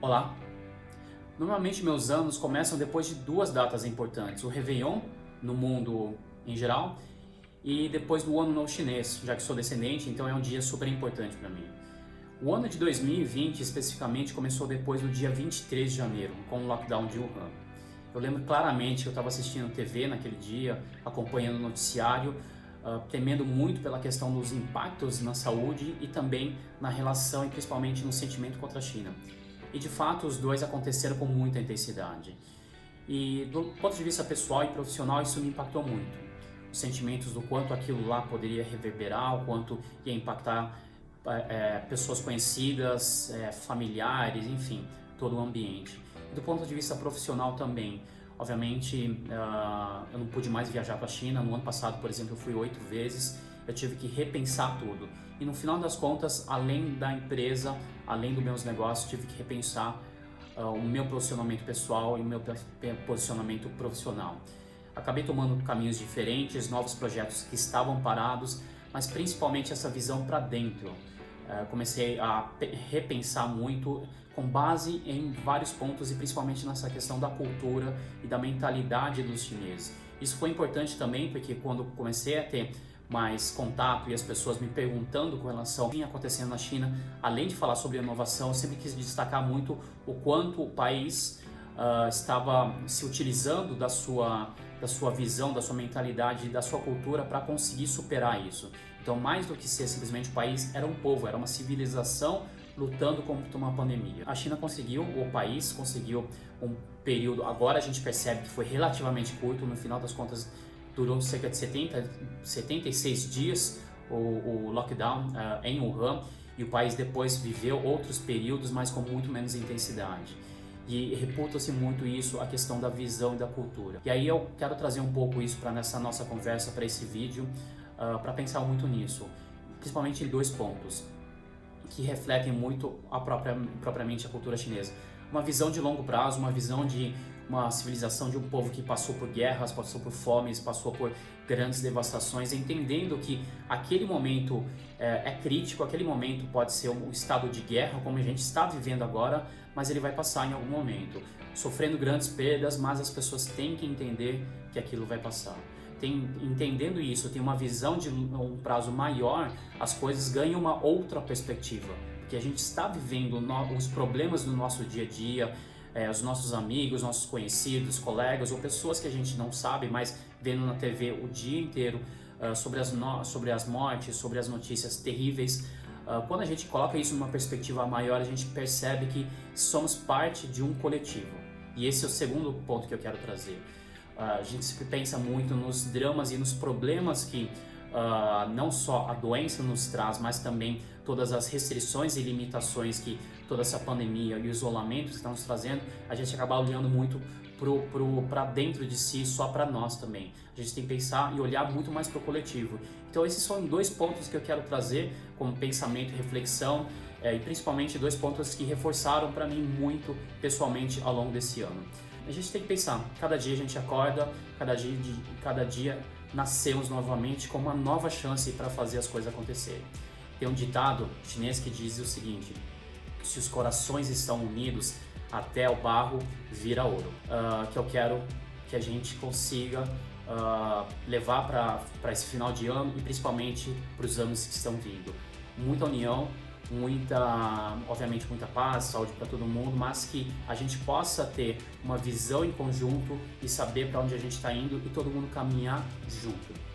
Olá! Normalmente meus anos começam depois de duas datas importantes, o Réveillon, no mundo em geral, e depois do Ano Novo Chinês, já que sou descendente, então é um dia super importante para mim. O ano de 2020 especificamente começou depois do dia 23 de janeiro, com o lockdown de Wuhan. Eu lembro claramente que eu estava assistindo TV naquele dia, acompanhando o noticiário, temendo muito pela questão dos impactos na saúde e também na relação e principalmente no sentimento contra a China. E de fato os dois aconteceram com muita intensidade. E do ponto de vista pessoal e profissional isso me impactou muito. Os sentimentos do quanto aquilo lá poderia reverberar, o quanto ia impactar pessoas conhecidas, familiares, enfim, todo o ambiente. E do ponto de vista profissional também. Obviamente, eu não pude mais viajar para a China. No ano passado, por exemplo, eu fui 8 vezes. Eu tive que repensar tudo. E no final das contas, além da empresa, além dos meus negócios, tive que repensar o meu posicionamento pessoal e o meu posicionamento profissional. Acabei tomando caminhos diferentes, novos projetos que estavam parados, mas principalmente essa visão para dentro. Comecei a repensar muito com base em vários pontos e principalmente nessa questão da cultura e da mentalidade dos chineses. Isso foi importante também porque quando comecei a ter mais contato e as pessoas me perguntando com relação ao que vinha acontecendo na China, além de falar sobre inovação, eu sempre quis destacar muito o quanto o país estava se utilizando da sua visão, da sua mentalidade, da sua cultura para conseguir superar isso. Então, mais do que ser simplesmente um país, era um povo, era uma civilização lutando contra uma pandemia. A China conseguiu, o país conseguiu um período, agora a gente percebe que foi relativamente curto, no final das contas durou cerca de 76 dias o lockdown em Wuhan, e o país depois viveu outros períodos, mas com muito menos intensidade. E reputa-se muito isso, a questão da visão e da cultura. E aí eu quero trazer um pouco isso para nessa nossa conversa, para esse vídeo, para pensar muito nisso, principalmente em dois pontos que refletem muito propriamente a cultura chinesa. Uma visão de longo prazo, uma visão de uma civilização de um povo que passou por guerras, passou por fomes, passou por grandes devastações, entendendo que aquele momento é crítico, aquele momento pode ser um estado de guerra, como a gente está vivendo agora, mas ele vai passar em algum momento, sofrendo grandes perdas, mas as pessoas têm que entender que aquilo vai passar. Entendendo isso, tem uma visão de um prazo maior, as coisas ganham uma outra perspectiva, porque a gente está vivendo os problemas do nosso dia a dia, os nossos amigos, nossos conhecidos, colegas ou pessoas que a gente não sabe, mas vendo na TV o dia inteiro sobre as mortes, sobre as notícias terríveis. Quando a gente coloca isso numa perspectiva maior, a gente percebe que somos parte de um coletivo. E esse é o segundo ponto que eu quero trazer. A gente sempre pensa muito nos dramas e nos problemas que não só a doença nos traz, mas também todas as restrições e limitações que toda essa pandemia e o isolamento está nos trazendo. A gente acaba olhando muito para dentro de si, só para nós também. A gente tem que pensar e olhar muito mais para o coletivo. Então esses são dois pontos que eu quero trazer como pensamento e reflexão, e principalmente dois pontos que reforçaram para mim muito pessoalmente ao longo desse ano. A gente tem que pensar, cada dia a gente acorda, cada dia nascemos novamente com uma nova chance para fazer as coisas acontecerem. Tem um ditado chinês que diz o seguinte: se os corações estão unidos, até o barro vira ouro. Que eu quero que a gente consiga levar para esse final de ano e principalmente para os anos que estão vindo. Muita união, obviamente muita paz, saúde para todo mundo, mas que a gente possa ter uma visão em conjunto e saber para onde a gente está indo e todo mundo caminhar junto.